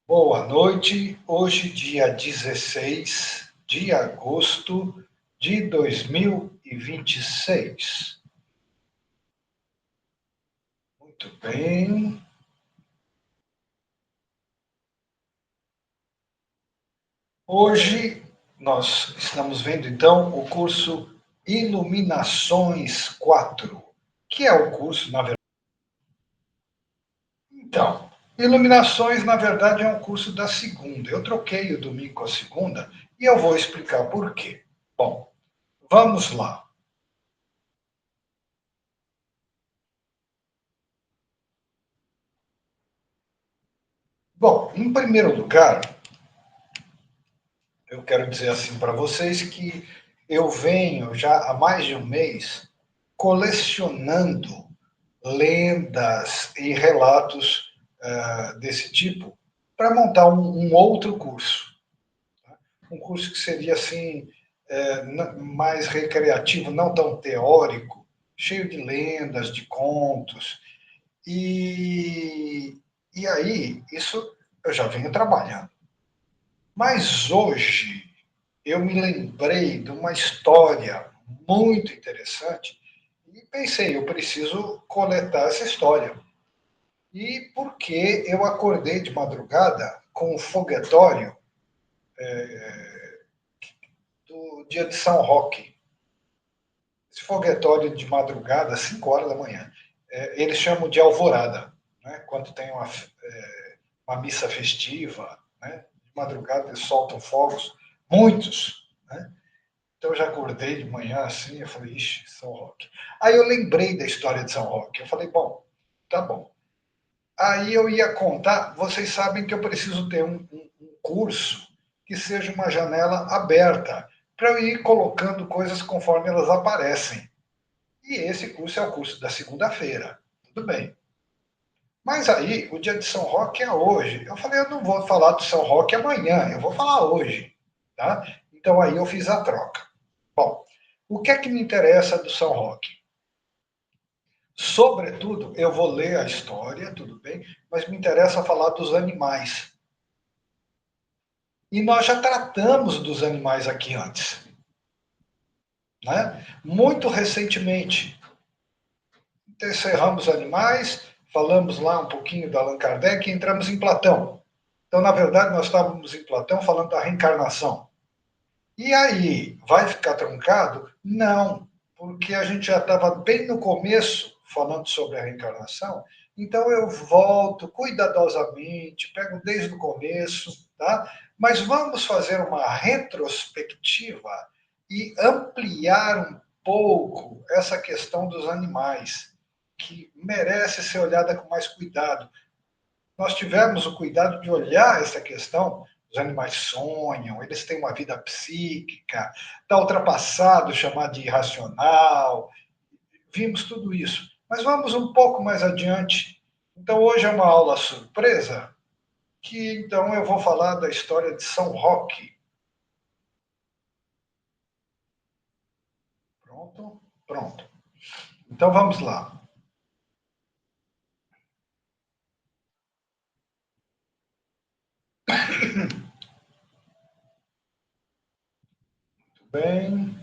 Boa noite. Hoje, dia 16 de agosto de 2026. Muito bem. Hoje nós estamos vendo então o curso Iluminações 4, que é o curso, na verdade. Então, Iluminações, na verdade, é um curso da segunda. Eu troquei o domingo com a segunda e eu vou explicar por quê. Bom, vamos lá. Bom, em primeiro lugar, eu quero dizer assim para vocês que eu venho já há mais de um mês colecionando lendas e relatos desse tipo para montar um outro curso. Um curso que seria assim, mais recreativo, não tão teórico, cheio de lendas, de contos. E aí, isso eu já venho trabalhando. Mas hoje eu me lembrei de uma história muito interessante e pensei, eu preciso coletar essa história. E porque eu acordei de madrugada com o foguetório do dia de São Roque. Esse foguetório de madrugada, às 5 horas da manhã, eles chamam de alvorada, né? Quando tem uma missa festiva, né? De madrugada eles soltam fogos, muitos, né? Então eu já acordei de manhã assim, eu falei, ixi, São Roque. Aí eu lembrei da história de São Roque. Eu falei, bom, tá bom. Aí eu ia contar, vocês sabem que eu preciso ter um curso que seja uma janela aberta, para eu ir colocando coisas conforme elas aparecem. E esse curso é o curso da segunda-feira. Tudo bem. Mas aí, o dia de São Roque é hoje. Eu falei, eu não vou falar do São Roque amanhã, eu vou falar hoje. Tá? Então aí eu fiz a troca. Bom, o que é que me interessa do São Roque? Sobretudo, eu vou ler a história, tudo bem, mas me interessa falar dos animais. E nós já tratamos dos animais aqui antes, né? Muito recentemente. Encerramos animais, falamos lá um pouquinho da Allan Kardec e entramos em Platão. Então, na verdade, nós estávamos em Platão falando da reencarnação. E aí, vai ficar truncado? Não, porque a gente já estava bem no começo falando sobre a reencarnação, então eu volto cuidadosamente, pego desde o começo, tá? Mas vamos fazer uma retrospectiva e ampliar um pouco essa questão dos animais, que merece ser olhada com mais cuidado. Nós tivemos o cuidado de olhar essa questão. Os animais sonham, eles têm uma vida psíquica, está ultrapassado chamar de irracional. Vimos tudo isso. Mas vamos um pouco mais adiante. Então, hoje é uma aula surpresa, que então eu vou falar da história de São Roque. Pronto? Pronto. Então vamos lá. Muito bem.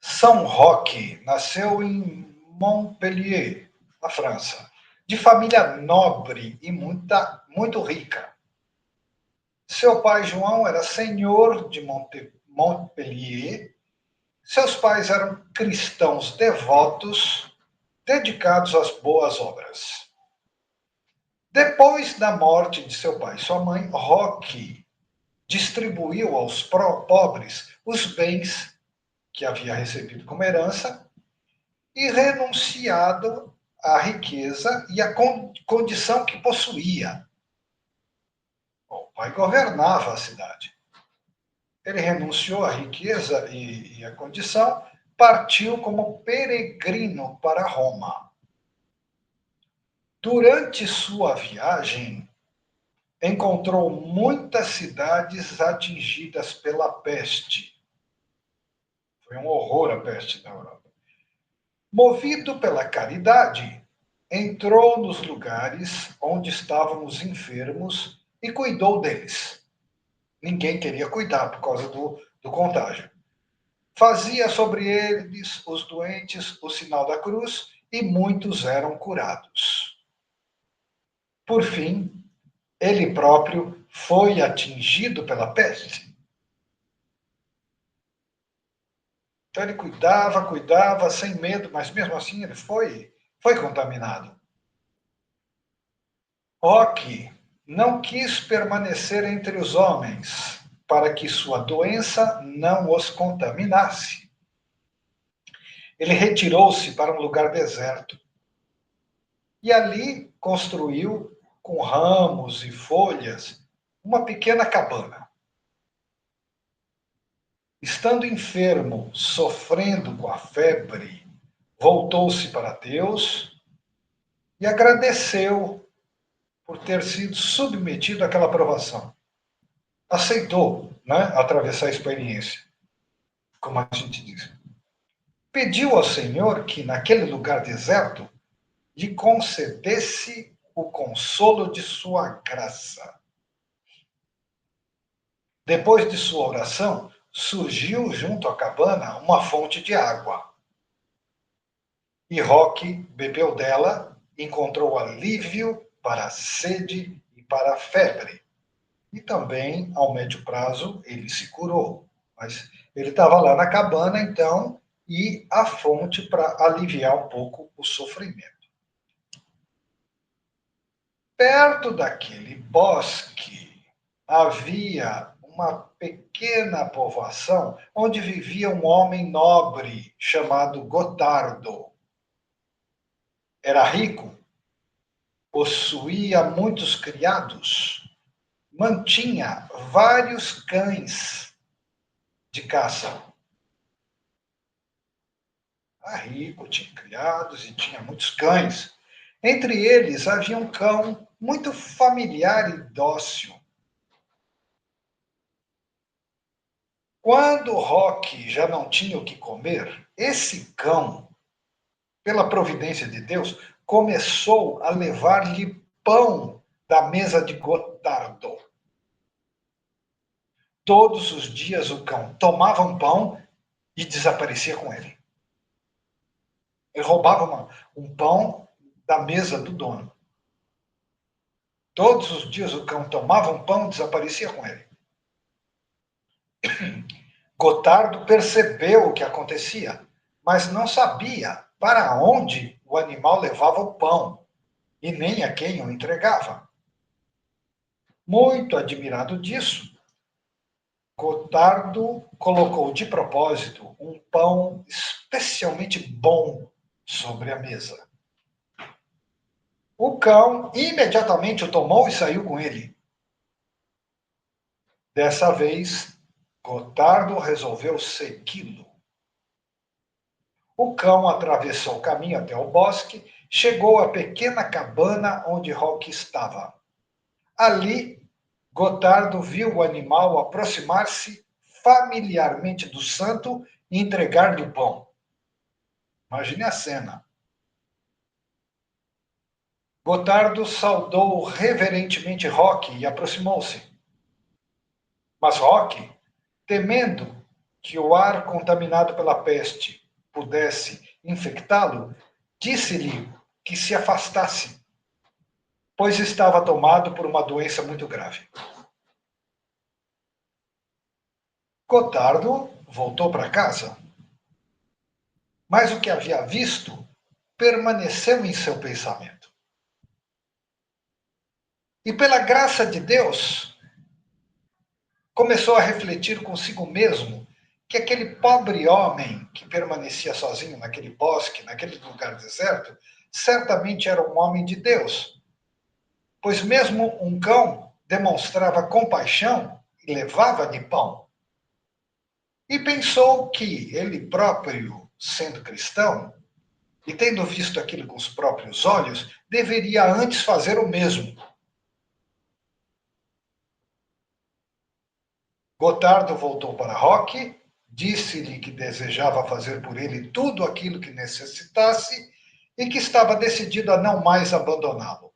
São Roque nasceu em Montpellier, na França, de família nobre e muito rica. Seu pai, João, era senhor de Montpellier. Seus pais eram cristãos devotos, dedicados às boas obras. Depois da morte de seu pai e sua mãe, Roque distribuiu aos pobres os bens que havia recebido como herança e renunciado à riqueza e à condição que possuía. O pai governava a cidade. Ele renunciou à riqueza e à condição, partiu como peregrino para Roma. Durante sua viagem, encontrou muitas cidades atingidas pela peste. Foi um horror a peste na Europa. Movido pela caridade, entrou nos lugares onde estavam os enfermos e cuidou deles. Ninguém queria cuidar por causa do contágio. Fazia sobre eles, os doentes, o sinal da cruz e muitos eram curados. Por fim, ele próprio foi atingido pela peste. Então ele cuidava, sem medo, mas mesmo assim ele foi contaminado. Roque não quis permanecer entre os homens, para que sua doença não os contaminasse. Ele retirou-se para um lugar deserto e ali construiu, com ramos e folhas, uma pequena cabana. Estando enfermo, sofrendo com a febre, voltou-se para Deus e agradeceu por ter sido submetido àquela provação. Aceitou, né, atravessar a experiência, como a gente diz. Pediu ao Senhor que, naquele lugar deserto, lhe concedesse o consolo de sua graça. Depois de sua oração, surgiu junto à cabana uma fonte de água. E Roque bebeu dela, encontrou alívio para a sede e para a febre. E também, ao médio prazo, ele se curou. Mas ele estava lá na cabana, então, e a fonte para aliviar um pouco o sofrimento. Perto daquele bosque havia uma pequena povoação onde vivia um homem nobre chamado Gotardo. Era rico, possuía muitos criados, mantinha vários cães de caça. Era rico, tinha criados e tinha muitos cães. Entre eles havia um cão muito familiar e dócil. Quando Roque já não tinha o que comer, esse cão, pela providência de Deus, começou a levar-lhe pão da mesa de Gotardo. Todos os dias o cão tomava um pão e desaparecia com ele. Ele roubava um pão da mesa do dono. Todos os dias o cão tomava um pão e desaparecia com ele. Gotardo percebeu o que acontecia, mas não sabia para onde o animal levava o pão e nem a quem o entregava. Muito admirado disso, Gotardo colocou de propósito um pão especialmente bom sobre a mesa. O cão imediatamente o tomou e saiu com ele. Dessa vez, Gotardo resolveu segui-lo. O cão atravessou o caminho até o bosque, chegou à pequena cabana onde Roque estava. Ali, Gotardo viu o animal aproximar-se familiarmente do santo e entregar-lhe o pão. Imagine a cena. Gotardo saudou reverentemente Roque e aproximou-se. Mas Roque, temendo que o ar contaminado pela peste pudesse infectá-lo, disse-lhe que se afastasse, pois estava tomado por uma doença muito grave. Gotardo voltou para casa, mas o que havia visto permaneceu em seu pensamento. E pela graça de Deus, começou a refletir consigo mesmo que aquele pobre homem que permanecia sozinho naquele bosque, naquele lugar deserto, certamente era um homem de Deus, pois mesmo um cão demonstrava compaixão e levava-lhe pão. E pensou que ele próprio, sendo cristão, e tendo visto aquilo com os próprios olhos, deveria antes fazer o mesmo. Gotardo voltou para Roque, disse-lhe que desejava fazer por ele tudo aquilo que necessitasse e que estava decidido a não mais abandoná-lo.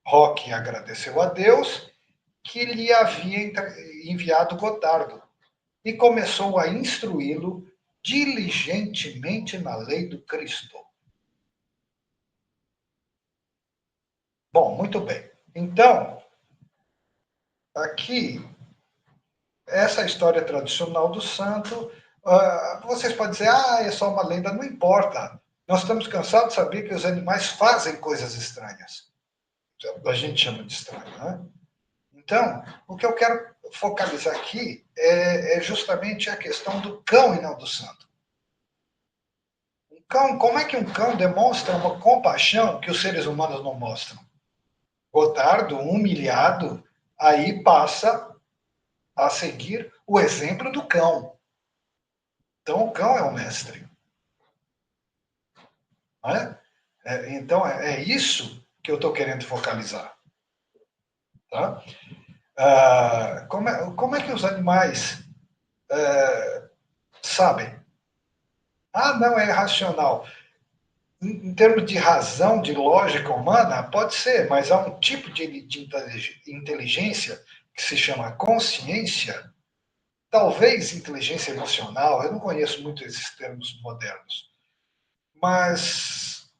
Roque agradeceu a Deus que lhe havia enviado Gotardo e começou a instruí-lo diligentemente na lei do Cristo. Bom, muito bem. Então, aqui, essa história tradicional do santo, vocês podem dizer, é só uma lenda, não importa. Nós estamos cansados de saber que os animais fazem coisas estranhas. A gente chama de estranho, né? Então, o que eu quero focalizar aqui é justamente a questão do cão e não do santo. Um cão, como é que um cão demonstra uma compaixão que os seres humanos não mostram? Gotardo, humilhado, aí passa a seguir o exemplo do cão. Então, o cão é o mestre. Não é? Então, é isso que eu estou querendo focalizar. Tá? Como é que os animais sabem? Não é racional. Em termos de razão, de lógica humana, pode ser, mas há um tipo de inteligência que se chama consciência, talvez inteligência emocional, eu não conheço muito esses termos modernos, mas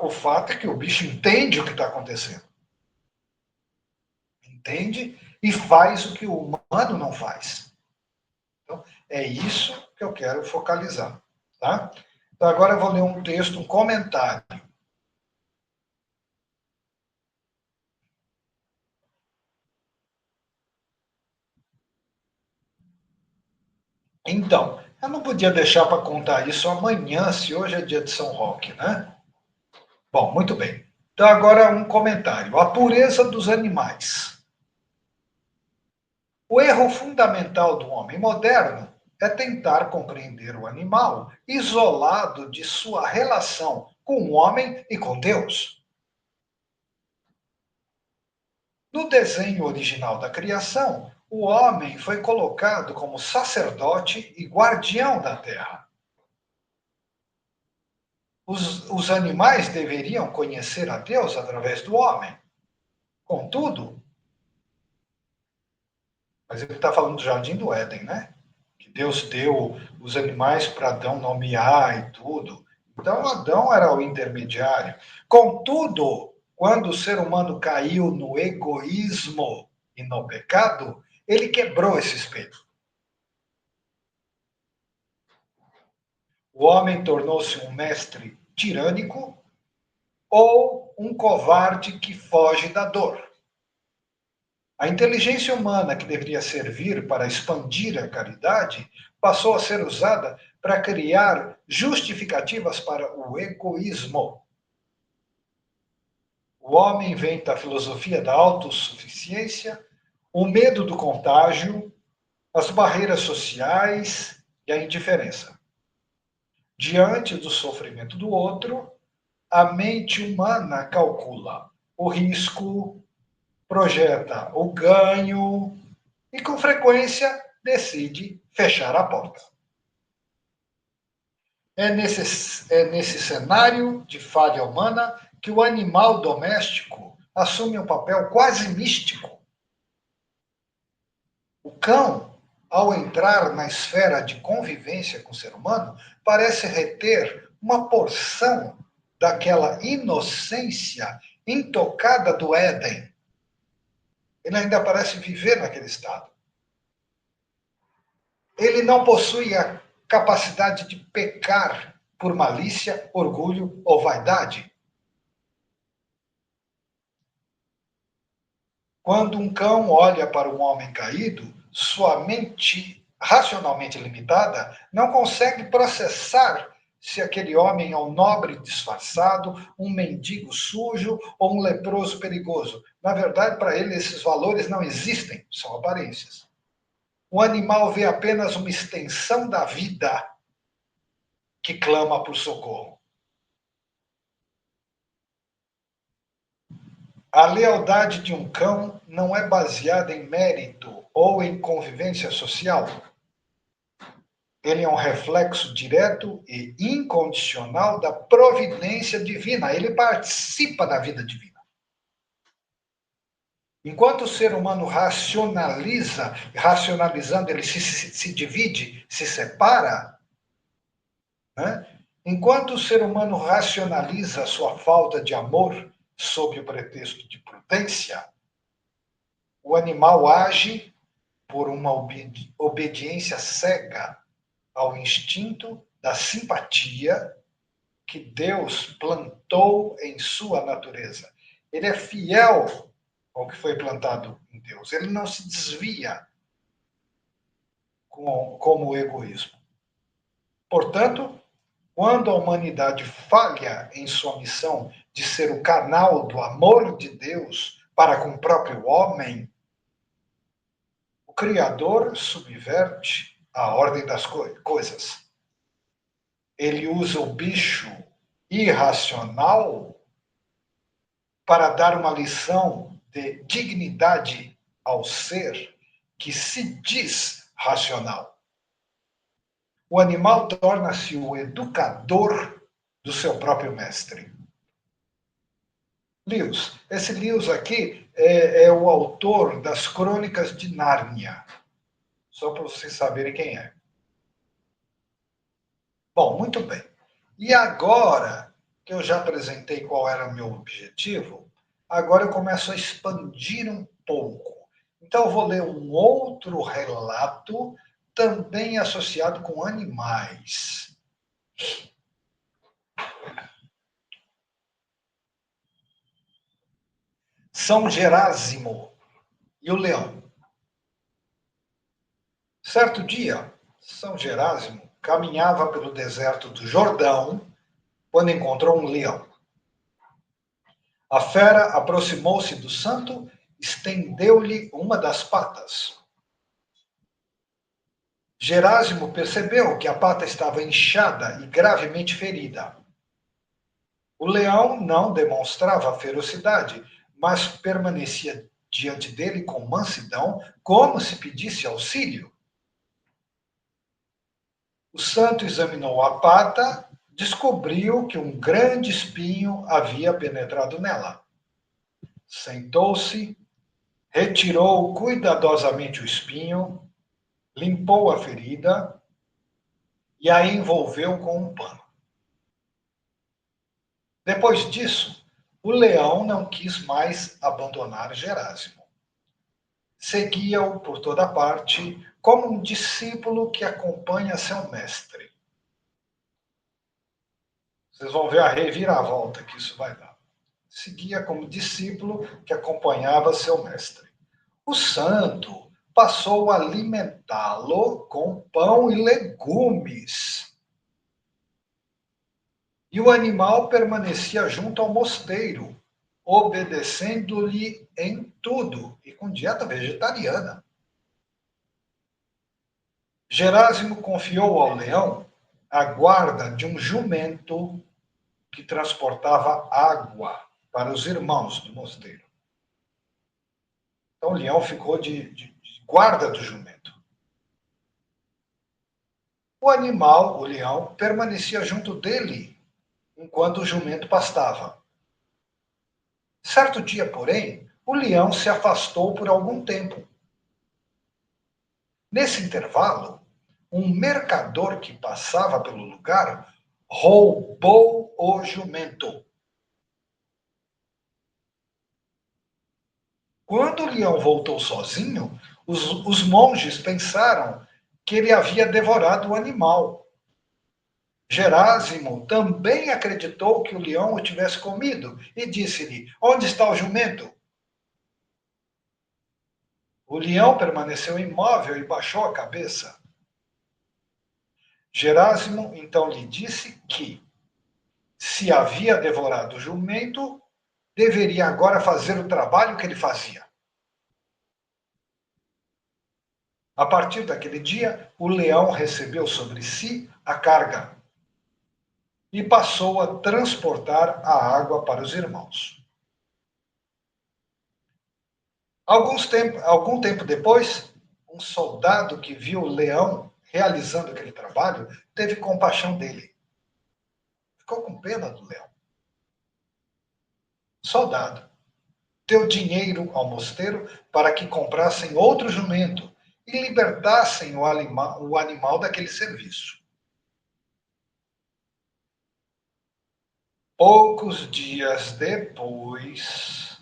o fato é que o bicho entende o que está acontecendo. Entende e faz o que o humano não faz. Então, é isso que eu quero focalizar. Tá? Então, agora eu vou ler um texto, um comentário. Então, eu não podia deixar para contar isso amanhã, se hoje é dia de São Roque, né? Bom, muito bem. Então, agora um comentário. A pureza dos animais. O erro fundamental do homem moderno é tentar compreender o animal isolado de sua relação com o homem e com Deus. No desenho original da criação, o homem foi colocado como sacerdote e guardião da terra. Os animais deveriam conhecer a Deus através do homem. Contudo, mas ele está falando do Jardim do Éden, né? Que Deus deu os animais para Adão nomear e tudo. Então, Adão era o intermediário. Contudo, quando o ser humano caiu no egoísmo e no pecado, ele quebrou esse espelho. O homem tornou-se um mestre tirânico ou um covarde que foge da dor. A inteligência humana, que deveria servir para expandir a caridade, passou a ser usada para criar justificativas para o egoísmo. O homem inventa a filosofia da autossuficiência, o medo do contágio, as barreiras sociais e a indiferença. Diante do sofrimento do outro, a mente humana calcula o risco, projeta o ganho e, com frequência, decide fechar a porta. É nesse cenário de falha humana que o animal doméstico assume um papel quase místico. O cão, ao entrar na esfera de convivência com o ser humano, parece reter uma porção daquela inocência intocada do Éden. Ele ainda parece viver naquele estado. Ele não possui a capacidade de pecar por malícia, orgulho ou vaidade. Quando um cão olha para um homem caído, sua mente racionalmente limitada não consegue processar se aquele homem é um nobre disfarçado, um mendigo sujo ou um leproso perigoso. Na verdade, para ele, esses valores não existem, são aparências. O animal vê apenas uma extensão da vida que clama por socorro. A lealdade de um cão não é baseada em mérito ou em convivência social. Ele é um reflexo direto e incondicional da providência divina. Ele participa da vida divina. Enquanto o ser humano racionalizando, ele se divide, se separa, né? Enquanto o ser humano racionaliza a sua falta de amor sob o pretexto de prudência, o animal age por uma obediência cega ao instinto da simpatia que Deus plantou em sua natureza. Ele é fiel ao que foi plantado em Deus. Ele não se desvia como o egoísmo. Portanto, quando a humanidade falha em sua missão de ser o canal do amor de Deus para com o próprio homem, o Criador subverte a ordem das coisas. Ele usa o bicho irracional para dar uma lição de dignidade ao ser que se diz racional. O animal torna-se o educador do seu próprio mestre. Lewis. Esse Lewis aqui é o autor das Crônicas de Nárnia. Só para vocês saberem quem é. Bom, muito bem. E agora que eu já apresentei qual era o meu objetivo, agora eu começo a expandir um pouco. Então eu vou ler um outro relato, também associado com animais. São Jerásimo e o leão. Certo dia, São Jerásimo caminhava pelo deserto do Jordão quando encontrou um leão. A fera aproximou-se do santo, estendeu-lhe uma das patas. Jerásimo percebeu que a pata estava inchada e gravemente ferida. O leão não demonstrava ferocidade, mas permanecia diante dele com mansidão, como se pedisse auxílio. O santo examinou a pata, descobriu que um grande espinho havia penetrado nela. Sentou-se, retirou cuidadosamente o espinho, limpou a ferida e a envolveu com um pano. Depois disso, o leão não quis mais abandonar Jerásimo. Seguia-o por toda parte, como um discípulo que acompanha seu mestre. Vocês vão ver a reviravolta que isso vai dar. Seguia como discípulo que acompanhava seu mestre. O santo passou a alimentá-lo com pão e legumes. E o animal permanecia junto ao mosteiro, obedecendo-lhe em tudo e com dieta vegetariana. Jerásimo confiou ao leão a guarda de um jumento que transportava água para os irmãos do mosteiro. Então o leão ficou de guarda do jumento. O animal, o leão, permanecia junto dele enquanto o jumento pastava. Certo dia, porém, o leão se afastou por algum tempo. Nesse intervalo, um mercador que passava pelo lugar roubou o jumento. Quando o leão voltou sozinho, os monges pensaram que ele havia devorado o animal. Jerásimo também acreditou que o leão o tivesse comido e disse-lhe: Onde está o jumento? O leão permaneceu imóvel e baixou a cabeça. Jerásimo então lhe disse que, se havia devorado o jumento, deveria agora fazer o trabalho que ele fazia. A partir daquele dia, o leão recebeu sobre si a carga e passou a transportar a água para os irmãos. Algum tempo depois, um soldado que viu o leão realizando aquele trabalho, teve compaixão dele. Ficou com pena do leão. Soldado, deu dinheiro ao mosteiro para que comprassem outro jumento e libertassem o animal daquele serviço. Poucos dias depois,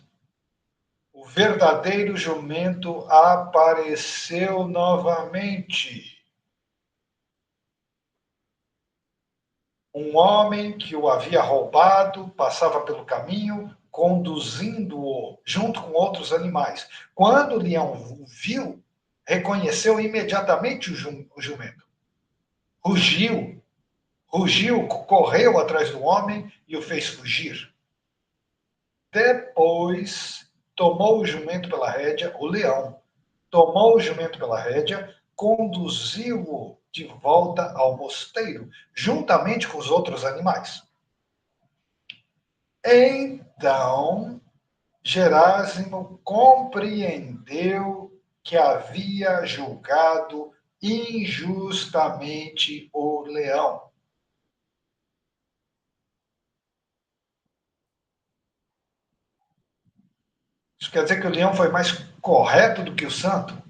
o verdadeiro jumento apareceu novamente. Um homem que o havia roubado passava pelo caminho, conduzindo-o junto com outros animais. Quando o leão o viu, reconheceu imediatamente o jumento. Rugiu, rugiu, correu atrás do homem e o fez fugir. Depois, tomou o jumento pela rédea, o leão, tomou o jumento pela rédea, conduziu-o de volta ao mosteiro, juntamente com os outros animais. Então, Jerásimo compreendeu que havia julgado injustamente o leão. Isso quer dizer que o leão foi mais correto do que o santo?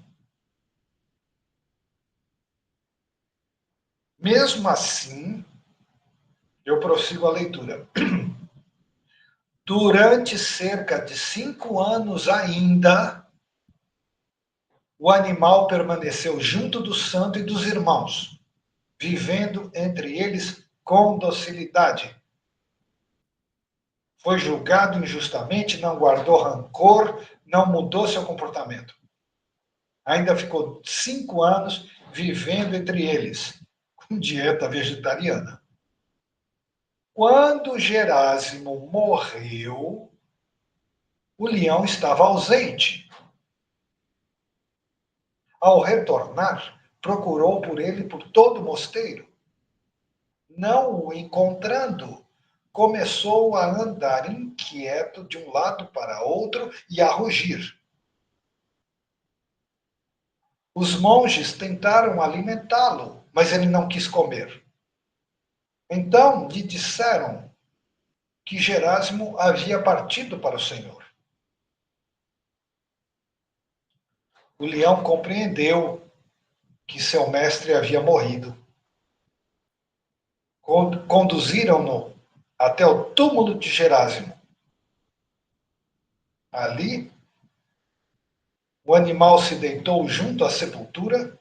Mesmo assim, eu prossigo a leitura. Durante cerca de 5 anos ainda, o animal permaneceu junto do santo e dos irmãos, vivendo entre eles com docilidade. Foi julgado injustamente, não guardou rancor, não mudou seu comportamento. Ainda ficou 5 anos vivendo entre eles, com dieta vegetariana. Quando Jerásimo morreu, o leão estava ausente. Ao retornar, procurou por ele por todo o mosteiro. Não o encontrando, começou a andar inquieto de um lado para outro e a rugir. Os monges tentaram alimentá-lo, mas ele não quis comer. Então lhe disseram que Jerásimo havia partido para o Senhor. O leão compreendeu que seu mestre havia morrido. Conduziram-no até o túmulo de Jerásimo. Ali, o animal se deitou junto à sepultura,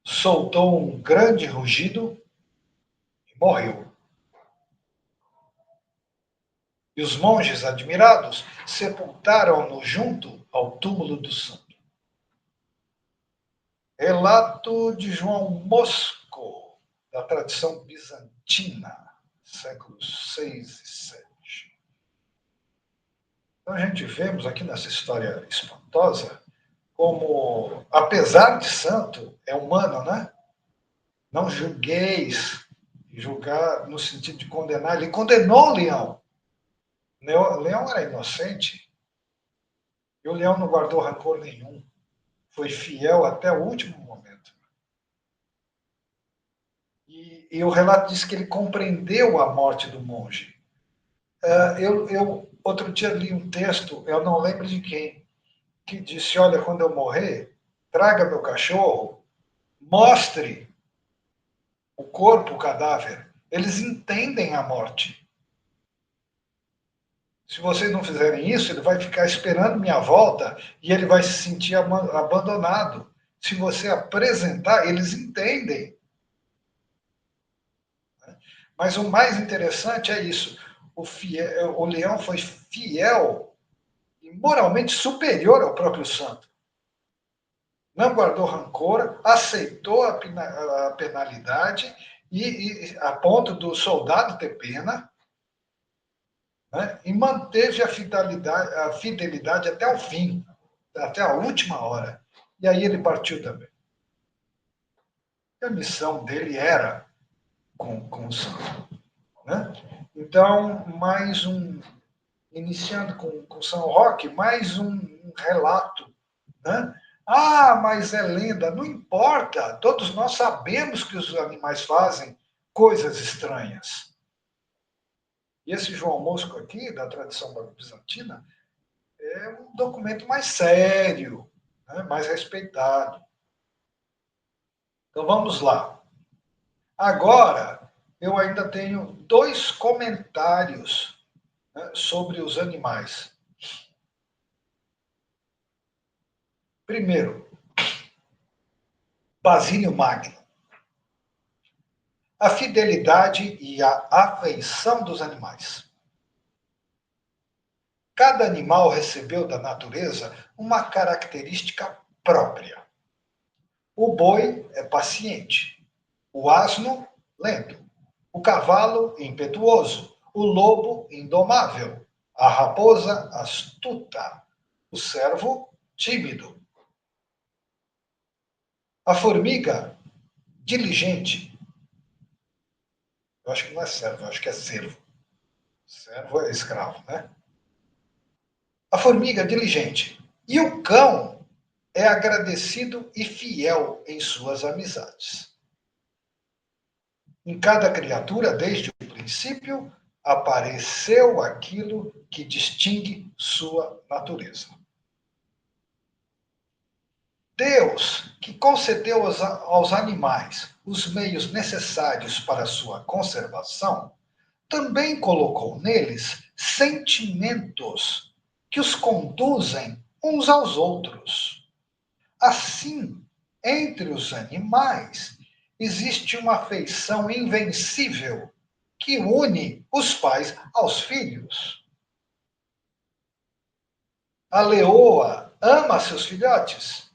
soltou um grande rugido e morreu. E os monges, admirados, sepultaram-no junto ao túmulo do santo. Relato de João Mosco, da tradição bizantina, séculos 6 e 7. Então a gente vemos aqui nessa história espantosa como, apesar de santo, é humano, né? Não julgueis, julgar no sentido de condenar. Ele condenou o leão. O leão era inocente. E o leão não guardou rancor nenhum. Foi fiel até o último momento. E o relato diz que ele compreendeu a morte do monge. Eu outro dia li um texto, eu não lembro de quem, que disse: olha, quando eu morrer, traga meu cachorro, mostre o corpo, o cadáver. Eles entendem a morte. Se vocês não fizerem isso, ele vai ficar esperando minha volta e ele vai se sentir abandonado. Se você apresentar, eles entendem. Mas o mais interessante é isso. O leão foi fiel e moralmente superior ao próprio santo. Não guardou rancor, aceitou a penalidade e a ponto do soldado ter pena, né? E manteve a fidelidade até o fim, até a última hora. E aí ele partiu também. E a missão dele era com o santo. Né? Então, iniciando com São Roque, mais um relato, né? Ah, mas é lenda. Não importa. Todos nós sabemos que os animais fazem coisas estranhas. E esse João Bosco aqui, da tradição bizantina, é um documento mais sério, né, mais respeitado. Então vamos lá. Agora, eu ainda tenho dois comentários, né, sobre os animais. Primeiro, Basílio Magno. A fidelidade e a afeição dos animais. Cada animal recebeu da natureza uma característica própria. O boi é paciente, o asno, lento, o cavalo, impetuoso, o lobo, indomável, a raposa, astuta, o cervo, tímido, a formiga, diligente. Eu acho que não é servo, eu acho que é cervo. Servo é escravo, né? A formiga, diligente. E o cão é agradecido e fiel em suas amizades. Em cada criatura, desde o princípio, apareceu aquilo que distingue sua natureza. Deus, que concedeu aos animais os meios necessários para sua conservação, também colocou neles sentimentos que os conduzem uns aos outros. Assim, entre os animais, existe uma afeição invencível que une os pais aos filhos. A leoa ama seus filhotes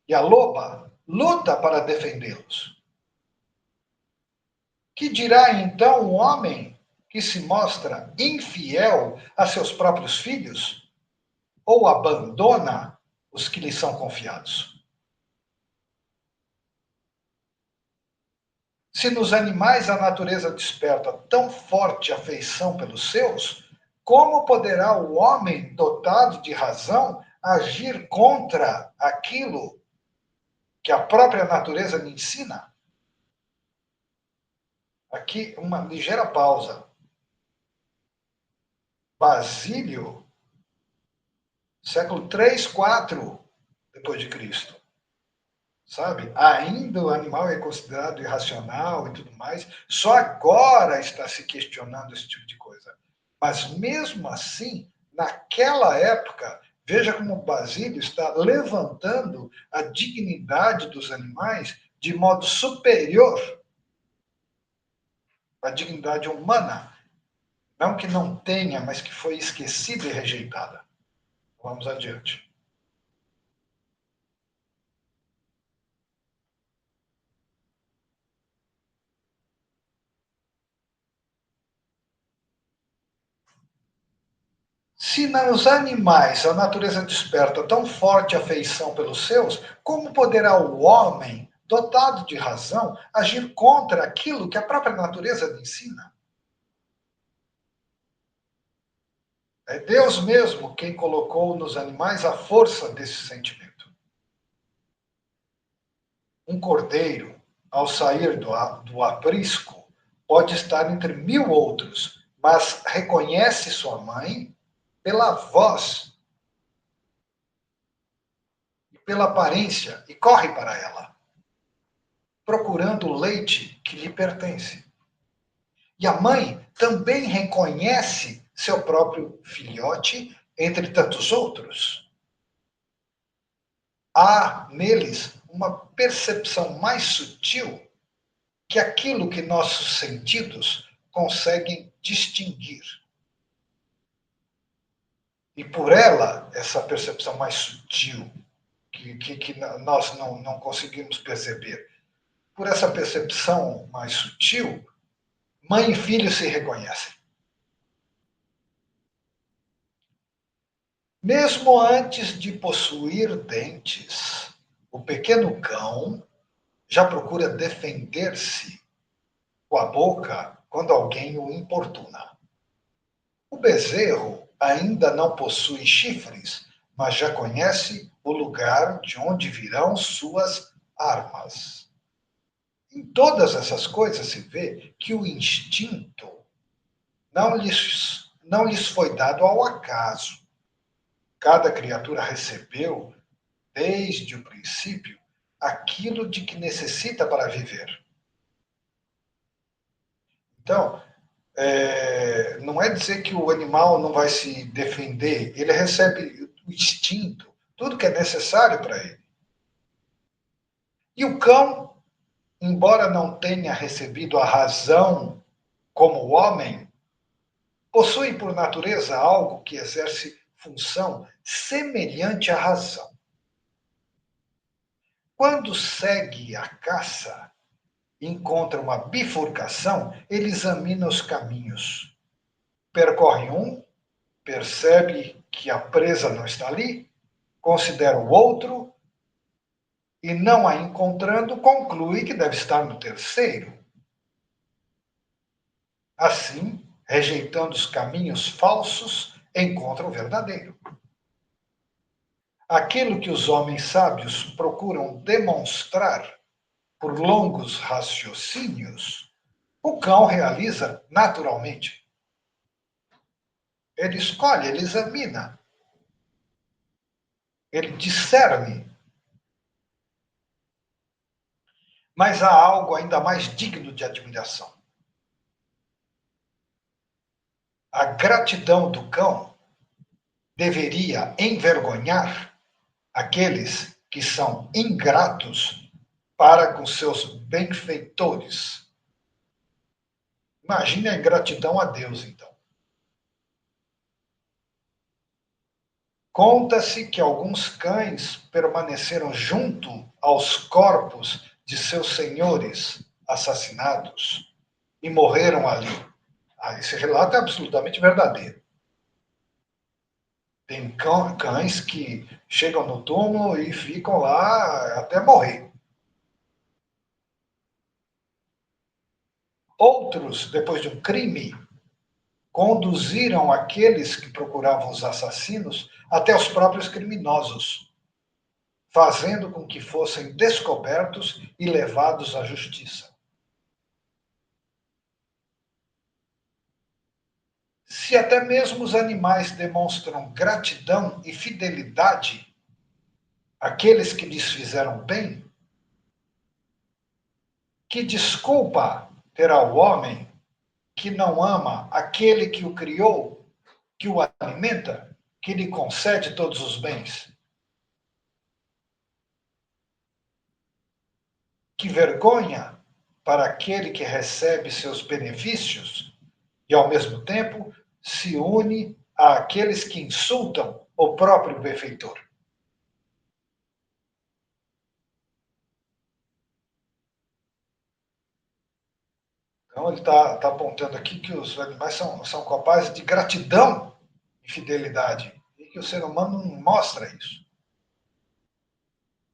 e a loba luta para defendê-los. Que dirá então o homem que se mostra infiel a seus próprios filhos ou abandona os que lhe são confiados? Se nos animais a natureza desperta tão forte afeição pelos seus, como poderá o homem dotado de razão agir contra aquilo que a própria natureza lhe ensina? Aqui, uma ligeira pausa. Basílio, século 3, 4 depois de Cristo. Sabe? Ainda o animal é considerado irracional e tudo mais. Só agora está se questionando esse tipo de coisa. Mas mesmo assim, naquela época, veja como o Basílio está levantando a dignidade dos animais de modo superior à dignidade humana. Não que não tenha, mas que foi esquecida e rejeitada. Vamos adiante. Se nos animais a natureza desperta tão forte afeição pelos seus, como poderá o homem, dotado de razão, agir contra aquilo que a própria natureza lhe ensina? É Deus mesmo quem colocou nos animais a força desse sentimento. Um cordeiro, ao sair do aprisco, pode estar entre mil outros, mas reconhece sua mãe pela voz e pela aparência e corre para ela, procurando o leite que lhe pertence. E a mãe também reconhece seu próprio filhote entre tantos outros. Há neles uma percepção mais sutil que aquilo que nossos sentidos conseguem distinguir. E por ela, essa percepção mais sutil, que nós não conseguimos perceber, por essa percepção mais sutil, mãe e filho se reconhecem. Mesmo antes de possuir dentes, o pequeno cão já procura defender-se com a boca quando alguém o importuna. O bezerro ainda não possui chifres, mas já conhece o lugar de onde virão suas armas. Em todas essas coisas se vê que o instinto não lhes foi dado ao acaso. Cada criatura recebeu, desde o princípio, aquilo de que necessita para viver. Então, não é dizer que o animal não vai se defender, ele recebe o instinto, tudo que é necessário para ele. E o cão, embora não tenha recebido a razão como o homem, possui por natureza algo que exerce função semelhante à razão. Quando segue a caça, encontra uma bifurcação, ele examina os caminhos. Percorre um, percebe que a presa não está ali, considera o outro e, não a encontrando, conclui que deve estar no terceiro. Assim, rejeitando os caminhos falsos, encontra o verdadeiro. Aquilo que os homens sábios procuram demonstrar por longos raciocínios, o cão realiza naturalmente. Ele escolhe, ele examina, ele discerne. Mas há algo ainda mais digno de admiração. A gratidão do cão deveria envergonhar aqueles que são ingratos para com seus benfeitores. Imagine a ingratidão a Deus, então. Conta-se que alguns cães permaneceram junto aos corpos de seus senhores assassinados e morreram ali. Esse relato é absolutamente verdadeiro. Tem cães que chegam no túmulo e ficam lá até morrer. Outros, depois de um crime, conduziram aqueles que procuravam os assassinos até os próprios criminosos, fazendo com que fossem descobertos e levados à justiça. Se até mesmo os animais demonstram gratidão e fidelidade àqueles que lhes fizeram bem, que desculpa terá o homem que não ama aquele que o criou, que o alimenta, que lhe concede todos os bens? Que vergonha para aquele que recebe seus benefícios e, ao mesmo tempo, se une àqueles que insultam o próprio benfeitor. Então, ele está apontando aqui que os animais são capazes de gratidão e fidelidade, e que o ser humano não mostra isso.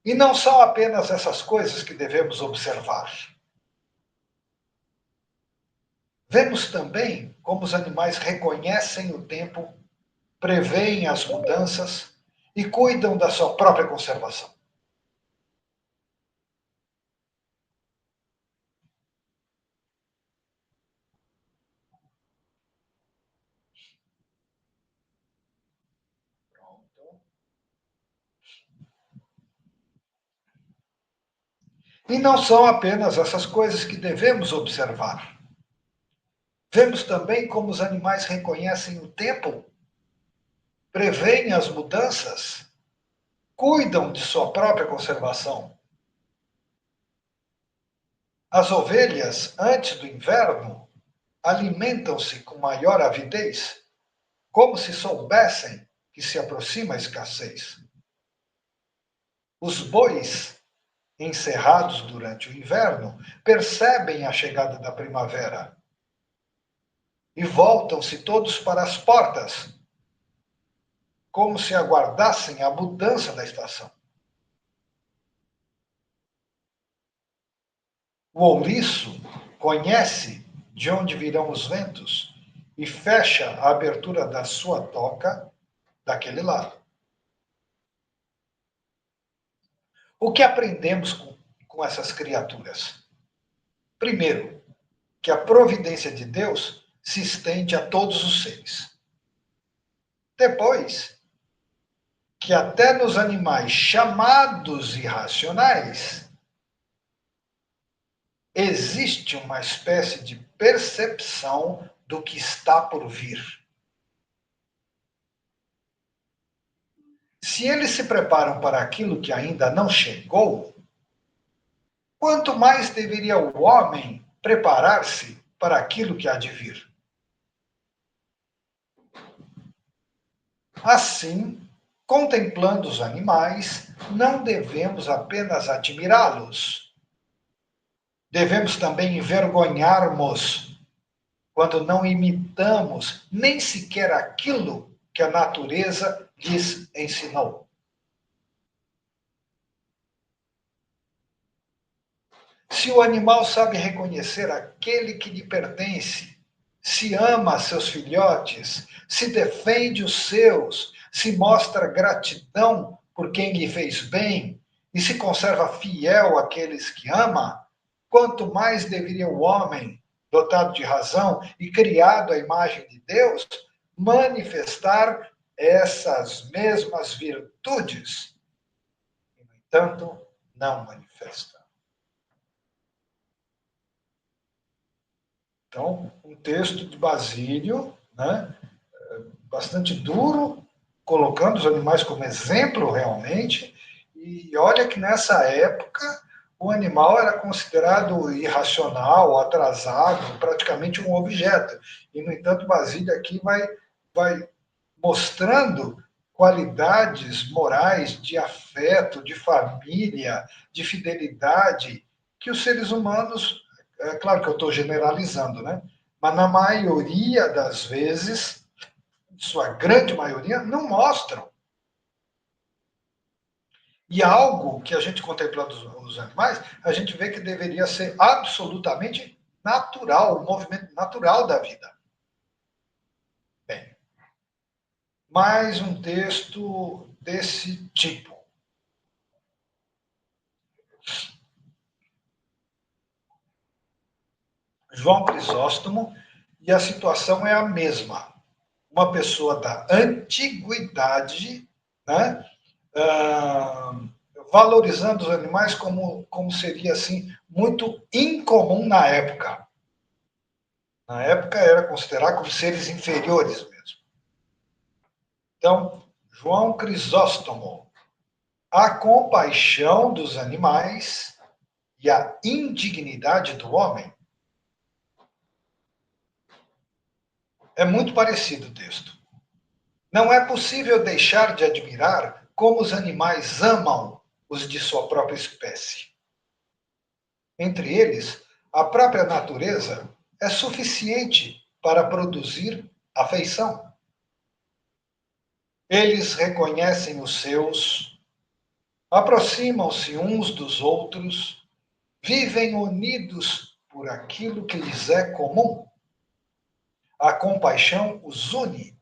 E não são apenas essas coisas que devemos observar. Vemos também como os animais reconhecem o tempo, preveem as mudanças e cuidam da sua própria conservação. E não são apenas essas coisas que devemos observar. Vemos também como os animais reconhecem o tempo, preveem as mudanças, cuidam de sua própria conservação. As ovelhas, antes do inverno, alimentam-se com maior avidez, como se soubessem que se aproxima a escassez. Os bois, encerrados durante o inverno, percebem a chegada da primavera e voltam-se todos para as portas, como se aguardassem a mudança da estação. O ouriço conhece de onde virão os ventos e fecha a abertura da sua toca daquele lado. O que aprendemos com essas criaturas? Primeiro, que a providência de Deus se estende a todos os seres. Depois, que até nos animais chamados irracionais, existe uma espécie de percepção do que está por vir. Se eles se preparam para aquilo que ainda não chegou, quanto mais deveria o homem preparar-se para aquilo que há de vir? Assim, contemplando os animais, não devemos apenas admirá-los, devemos também envergonhar-nos quando não imitamos nem sequer aquilo que a natureza lhes ensinou. Se o animal sabe reconhecer aquele que lhe pertence, se ama seus filhotes, se defende os seus, se mostra gratidão por quem lhe fez bem e se conserva fiel àqueles que ama, quanto mais deveria o homem, dotado de razão e criado à imagem de Deus, manifestar essas mesmas virtudes. E, no entanto, não manifesta. Então, um texto de Basílio, né, bastante duro, colocando os animais como exemplo realmente, e olha que nessa época o animal era considerado irracional, atrasado, praticamente um objeto. E, no entanto, Basílio aqui vai mostrando qualidades morais de afeto, de família, de fidelidade, que os seres humanos, é claro que eu estou generalizando, né? Mas na maioria das vezes, sua grande maioria, não mostram. E algo que a gente contemplando os animais, a gente vê que deveria ser absolutamente natural, o movimento natural da vida. Bem, mais um texto desse tipo. João Crisóstomo, e a situação é a mesma. Uma pessoa da antiguidade, né, valorizando os animais como seria assim muito incomum na época. Na época era considerado como seres inferiores mesmo. Então, João Crisóstomo, a compaixão dos animais e a indignidade do homem. É muito parecido o texto. Não é possível deixar de admirar como os animais amam os de sua própria espécie. Entre eles, a própria natureza é suficiente para produzir afeição. Eles reconhecem os seus, aproximam-se uns dos outros, vivem unidos por aquilo que lhes é comum. A compaixão os une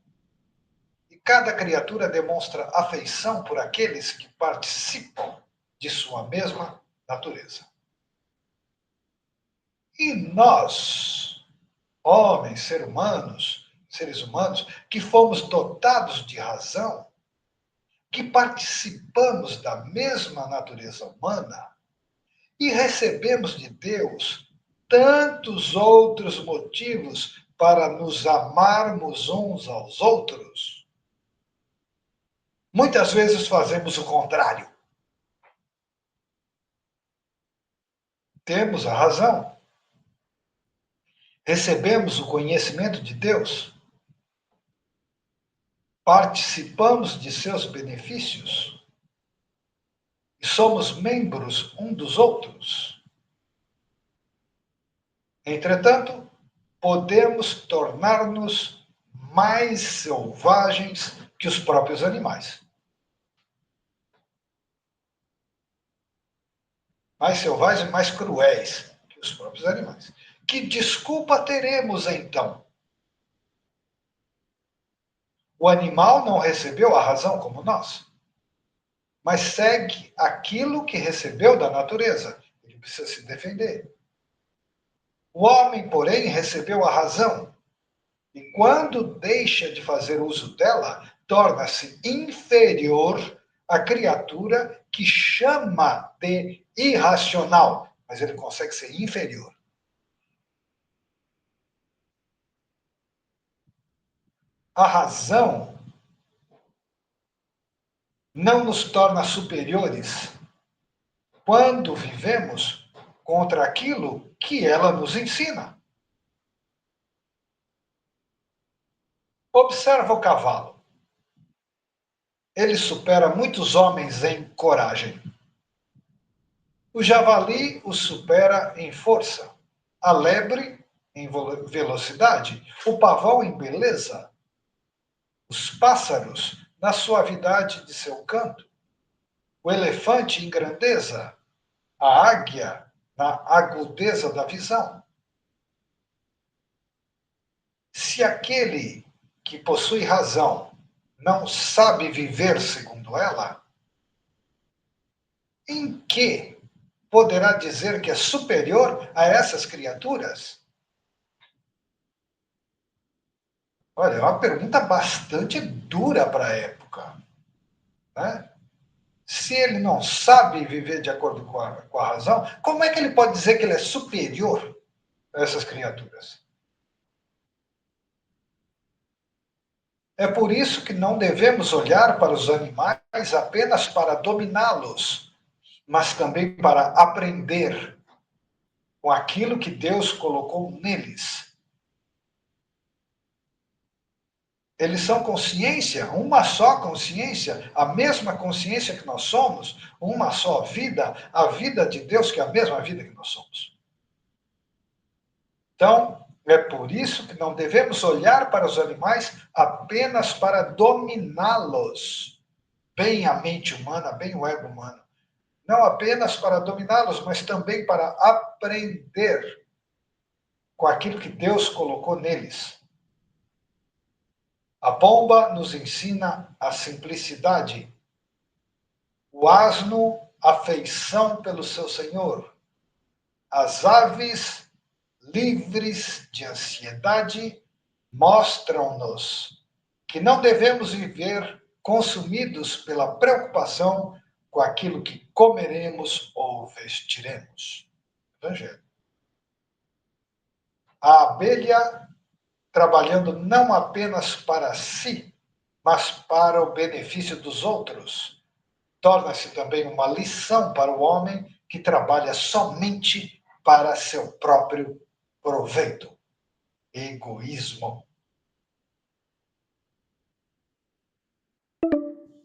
e cada criatura demonstra afeição por aqueles que participam de sua mesma natureza. E nós, homens, seres humanos, que fomos dotados de razão, que participamos da mesma natureza humana e recebemos de Deus tantos outros motivos para nos amarmos uns aos outros, muitas vezes fazemos o contrário. Temos a razão. Recebemos o conhecimento de Deus. Participamos de seus benefícios. E somos membros um dos outros. Entretanto, podemos tornar-nos mais selvagens que os próprios animais. Mais selvagens e mais cruéis que os próprios animais. Que desculpa teremos então? O animal não recebeu a razão como nós. mas segue aquilo que recebeu da natureza. Ele precisa se defender. O homem, porém, recebeu a razão, e quando deixa de fazer uso dela, torna-se inferior à criatura que chama de irracional, mas ele consegue ser inferior. A razão não nos torna superiores quando vivemos contra aquilo que ela nos ensina. Observa o cavalo. Ele supera muitos homens em coragem. O javali o supera em força, a lebre em velocidade, o pavão em beleza, os pássaros na suavidade de seu canto, o elefante em grandeza, a águia na agudeza da visão. Se aquele que possui razão não sabe viver segundo ela, em que poderá dizer que é superior a essas criaturas? Olha, é uma pergunta bastante dura para a época, né? Se ele não sabe viver de acordo com a razão, como é que ele pode dizer que ele é superior a essas criaturas? É por isso que não devemos olhar para os animais apenas para dominá-los, mas também para aprender com aquilo que Deus colocou neles. Eles são consciência, uma só consciência, a mesma consciência que nós somos, uma só vida, a vida de Deus, que é a mesma vida que nós somos. Então, é por isso que não devemos olhar para os animais apenas para dominá-los. Bem a mente humana, bem o ego humano. Não apenas para dominá-los, mas também para aprender com aquilo que Deus colocou neles. A pomba nos ensina a simplicidade, o asno afeição pelo seu senhor, as aves livres de ansiedade mostram-nos que não devemos viver consumidos pela preocupação com aquilo que comeremos ou vestiremos. Evangelho. A abelha, trabalhando não apenas para si, mas para o benefício dos outros, torna-se também uma lição para o homem que trabalha somente para seu próprio proveito. Egoísmo.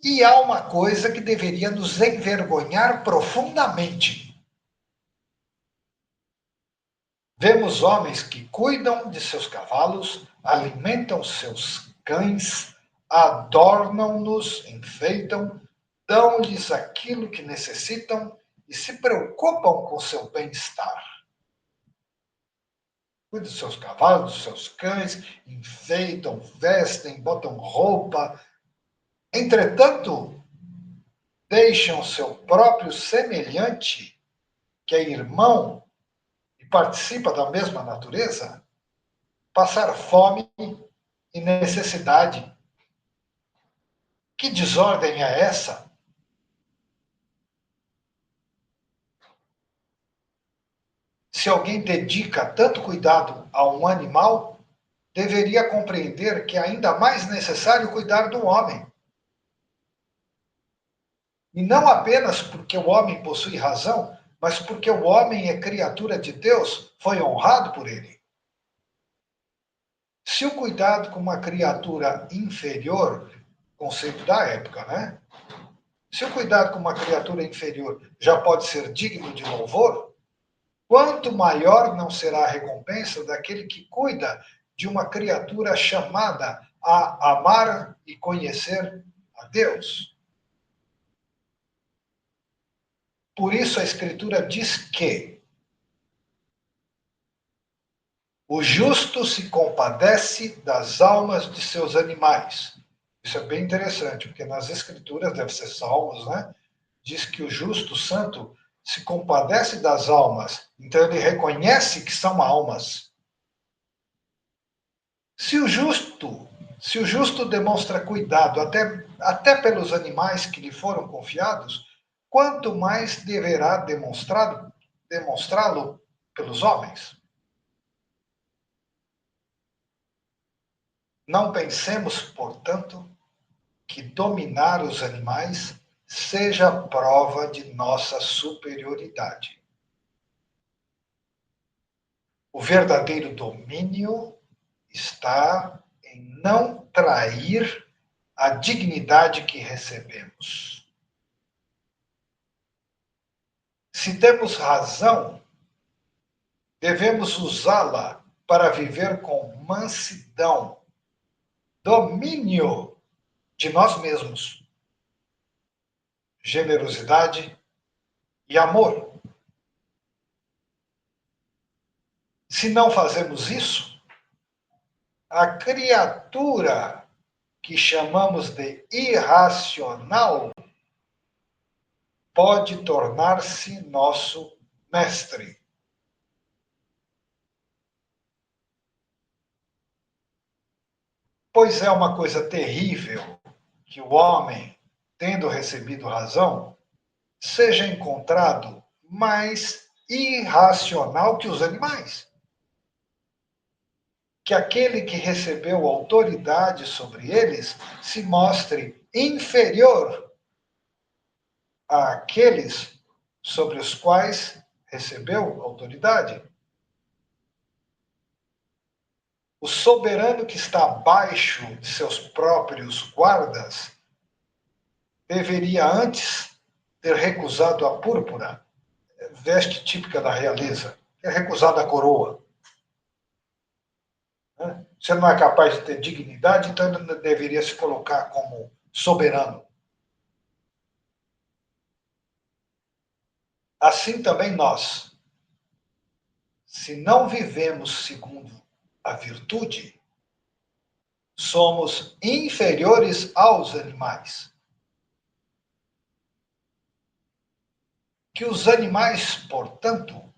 E há uma coisa que deveria nos envergonhar profundamente. Vemos homens que cuidam de seus cavalos, alimentam seus cães, adornam-nos, enfeitam, dão-lhes aquilo que necessitam e se preocupam com seu bem-estar. Cuidam dos seus cavalos, dos seus cães, enfeitam, vestem, botam roupa. Entretanto, deixam seu próprio semelhante, que é irmão e participa da mesma natureza, passar fome e necessidade. Que desordem é essa? Se alguém dedica tanto cuidado a um animal, deveria compreender que é ainda mais necessário cuidar do homem. E não apenas porque o homem possui razão, mas porque o homem é criatura de Deus, foi honrado por ele. Se o cuidado com uma criatura inferior, conceito da época, né? Se o cuidado com uma criatura inferior já pode ser digno de louvor, quanto maior não será a recompensa daquele que cuida de uma criatura chamada a amar e conhecer a Deus. Por isso a Escritura diz que o justo se compadece das almas de seus animais. Isso é bem interessante, porque nas Escrituras, deve ser Salmos, né? diz que o justo santo se compadece das almas, então ele reconhece que são almas. Se o justo, se o justo demonstra cuidado até pelos animais que lhe foram confiados, quanto mais deverá demonstrá-lo pelos homens? Não pensemos, portanto, que dominar os animais seja prova de nossa superioridade. O verdadeiro domínio está em não trair a dignidade que recebemos. Se temos razão, devemos usá-la para viver com mansidão, domínio de nós mesmos, generosidade e amor. Se não fazemos isso, a criatura que chamamos de irracional pode tornar-se nosso mestre. Pois é uma coisa terrível que o homem, tendo recebido razão, seja encontrado mais irracional que os animais. Que aquele que recebeu autoridade sobre eles se mostre inferior àqueles sobre os quais recebeu autoridade. O soberano que está abaixo de seus próprios guardas deveria antes ter recusado a púrpura, veste típica da realeza, ter recusado a coroa. Você não é capaz de ter dignidade, então ele deveria se colocar como soberano. Assim também nós, se não vivemos segundo a virtude, somos inferiores aos animais. Que os animais, portanto,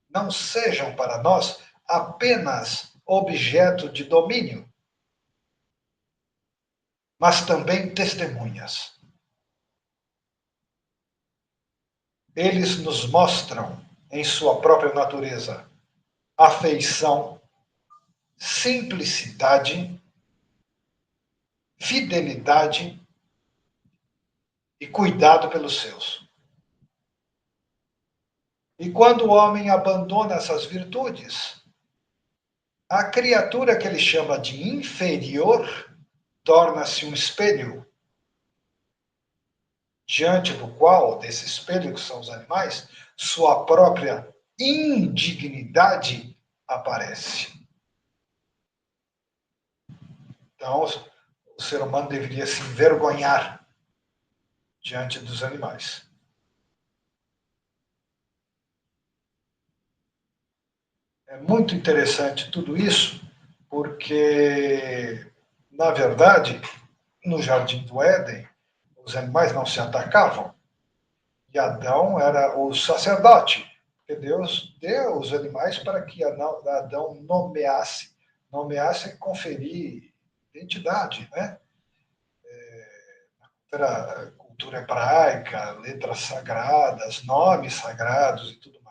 não sejam para nós apenas objeto de domínio, mas também testemunhas. Eles nos mostram, em sua própria natureza, afeição, simplicidade, fidelidade e cuidado pelos seus. E quando o homem abandona essas virtudes, a criatura que ele chama de inferior torna-se um espelho, diante do qual, desse espelho que são os animais, sua própria indignidade aparece. Então, o ser humano deveria se envergonhar diante dos animais. É muito interessante tudo isso, porque, na verdade, no Jardim do Éden, os animais não se atacavam. E Adão era o sacerdote, porque Deus deu os animais para que Adão nomeasse. Nomeasse e conferir identidade, né? Era cultura hebraica, letras sagradas, nomes sagrados e tudo mais.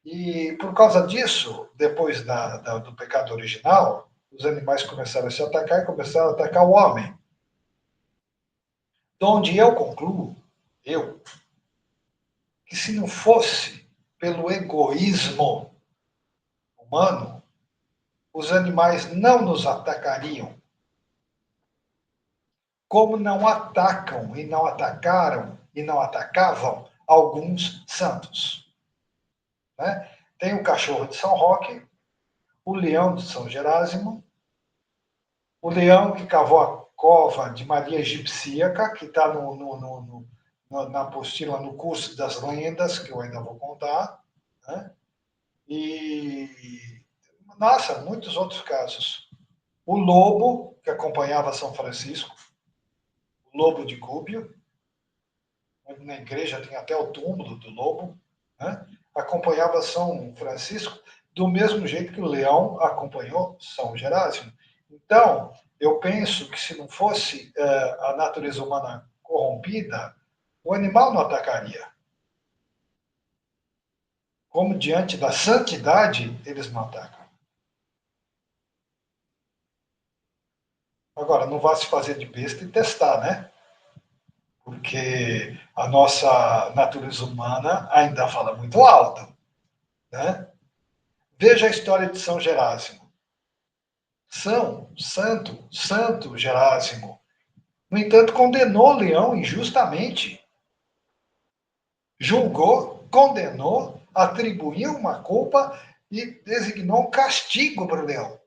E por causa disso, depois do pecado original, os animais começaram a se atacar e começaram a atacar o homem. De onde eu concluo, que se não fosse pelo egoísmo humano, os animais não nos atacariam, como não atacam e não atacaram e não atacavam alguns santos. Né? Tem o cachorro de São Roque, o leão de São Jerásimo, o leão que cavou a cova de Maria Egipcíaca, que está na apostila, no curso das lendas, que eu ainda vou contar, né? E, nossa, muitos outros casos. O lobo, que acompanhava São Francisco, o lobo de Gúbio, Na igreja tem até o túmulo do lobo, né? Acompanhava São Francisco do mesmo jeito que o leão acompanhou São Jerásimo. Então, eu penso que se não fosse a natureza humana corrompida, o animal não atacaria. Como diante da santidade, eles não atacam. Agora, não vá se fazer de besta e testar, né? Porque a nossa natureza humana ainda fala muito alto, né? Veja a história de São Jerásimo. Santo Jerásimo. No entanto, condenou Leão injustamente. Julgou, condenou, atribuiu uma culpa e designou um castigo para o leão.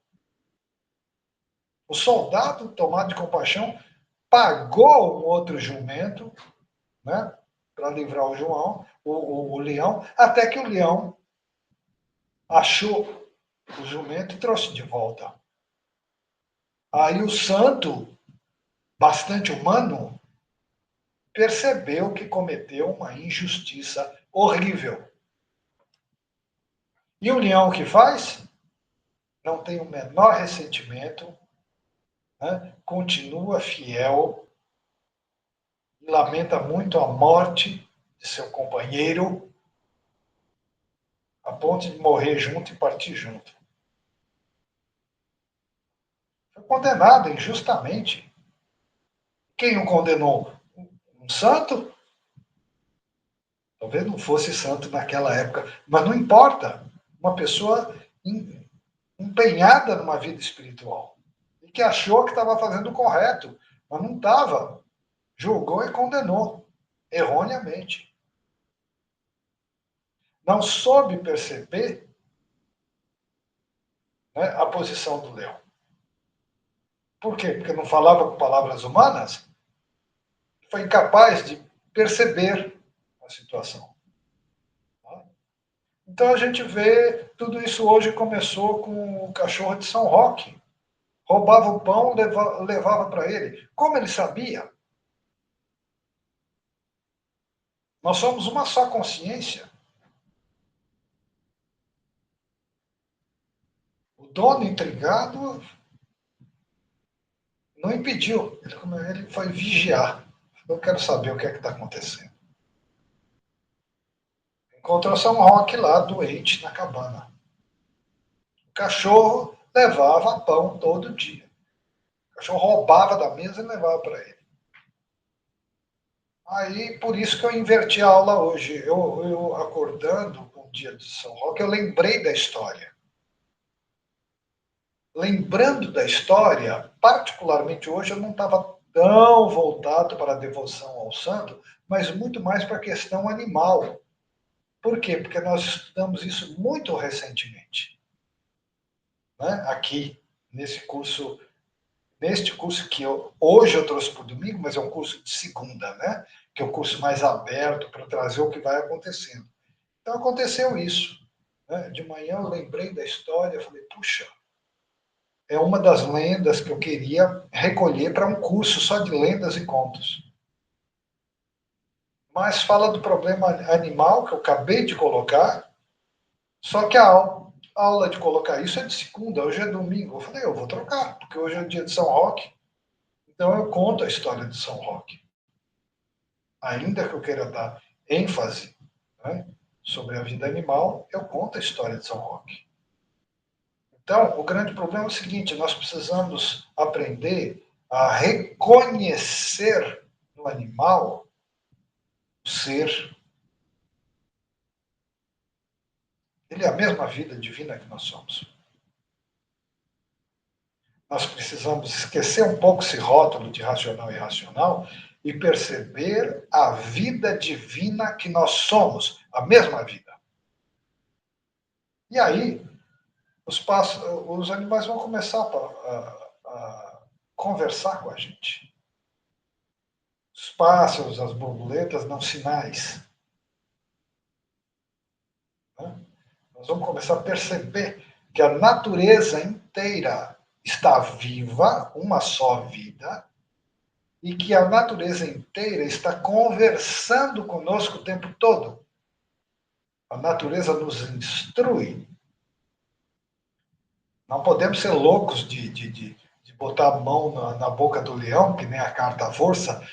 O soldado, tomado de compaixão, pagou um outro jumento, né, para livrar o João, o leão, até que o leão achou o jumento e trouxe de volta. Aí o santo, bastante humano, percebeu que cometeu uma injustiça horrível. E o leão o que faz? Não tem o menor ressentimento, né? Continua fiel, lamenta muito a morte de seu companheiro, a ponto de morrer junto e partir junto. Foi condenado injustamente. Quem o condenou? Um santo? Talvez não fosse santo naquela época, mas não importa. Uma pessoa empenhada numa vida espiritual e que achou que estava fazendo o correto, mas não estava. Julgou e condenou erroneamente. Não soube perceber, né, a posição do leão. Por quê? Porque não falava com palavras humanas, foi incapaz de perceber a situação. Então a gente vê tudo isso hoje começou com o cachorro de São Roque. Roubava o pão, levava para ele. Como ele sabia? Nós somos uma só consciência. O dono intrigado não impediu, ele foi vigiar. Eu quero saber o que é que está acontecendo. Encontrou São Roque lá, doente, na cabana. O cachorro levava pão todo dia. O cachorro roubava da mesa e levava para ele. Aí, por isso que eu inverti a aula hoje. Eu acordando com o dia de São Roque, eu lembrei da história. Lembrando da história, particularmente hoje, eu não estava tão voltado para a devoção ao santo, mas muito mais para a questão animal. Por quê? Porque nós estudamos isso muito recentemente, né? Aqui, nesse curso, neste curso que hoje eu trouxe para o domingo, mas é um curso de segunda, né? Que é um curso mais aberto para trazer o que vai acontecendo. Então aconteceu isso. Né? De manhã eu lembrei da história, falei, puxa, é uma das lendas que eu queria recolher para um curso só de lendas e contos. Mas fala do problema animal que eu acabei de colocar, só que a aula de colocar isso é de segunda, hoje é domingo. Eu falei, eu vou trocar, porque hoje é o dia de São Roque, então eu conto a história de São Roque. Ainda que eu queira dar ênfase, né, sobre a vida animal, eu conto a história de São Roque. Então, o grande problema é o seguinte: nós precisamos aprender a reconhecer no animal o ser. Ele é a mesma vida divina que nós somos. Nós precisamos esquecer um pouco esse rótulo de racional e irracional e perceber a vida divina que nós somos, a mesma vida. E aí, os animais vão começar a conversar com a gente. Os pássaros, as borboletas dão sinais. Né? Nós vamos começar a perceber que a natureza inteira está viva, uma só vida, e que a natureza inteira está conversando conosco o tempo todo. A natureza nos instrui. Não podemos ser loucos de botar a mão na boca do leão, que nem a carta à força,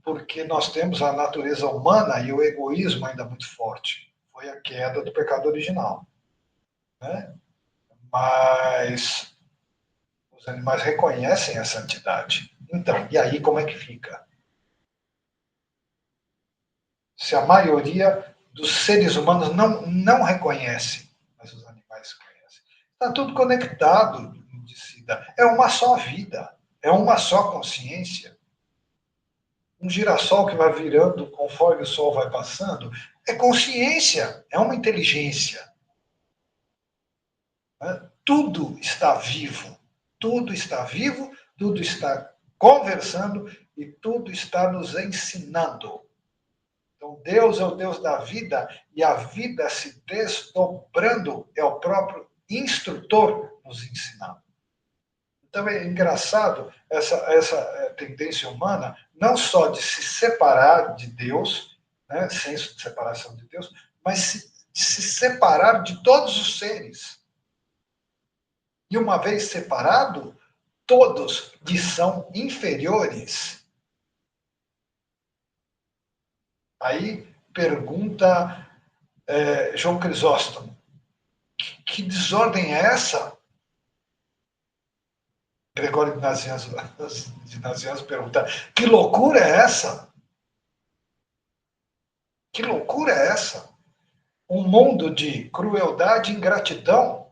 porque nós temos a natureza humana e o egoísmo ainda muito forte. Foi a queda do pecado original. Né? Mas os animais reconhecem essa entidade. Então, e aí como é que fica? Se a maioria dos seres humanos não reconhece, mas os animais conhecem. Está tudo conectado, Dicida. É uma só vida, é uma só consciência. Um girassol que vai virando conforme o sol vai passando é consciência, é uma inteligência. Né? Tudo está vivo, tudo está conversando e tudo está nos ensinando. Então, Deus é o Deus da vida e a vida se desdobrando é o próprio instrutor nos ensinando. Então, é engraçado essa tendência humana, não só de se separar de Deus, né, sem separação de Deus, mas de se separar de todos os seres. E uma vez separado, todos lhe são inferiores. Aí pergunta João Crisóstomo, que desordem é essa? Gregório de Nazianzo pergunta, que loucura é essa? Que loucura é essa? Um mundo de crueldade e ingratidão.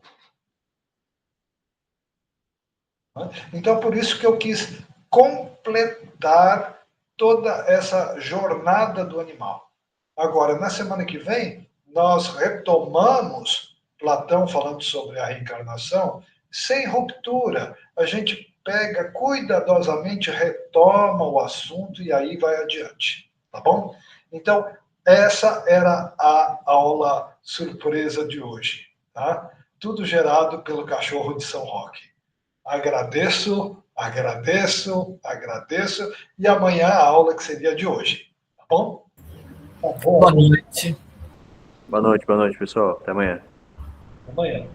Então, por isso que eu quis completar toda essa jornada do animal. Agora, na semana que vem, nós retomamos Platão falando sobre a reencarnação sem ruptura. A gente pega cuidadosamente, retoma o assunto e aí vai adiante. Tá bom? Então, essa era a aula surpresa de hoje. Tá? Tudo gerado pelo cachorro de São Roque. Agradeço, agradeço, agradeço. E amanhã a aula que seria de hoje. Tá bom? Boa noite. Boa noite, pessoal. Até amanhã. Amanhã.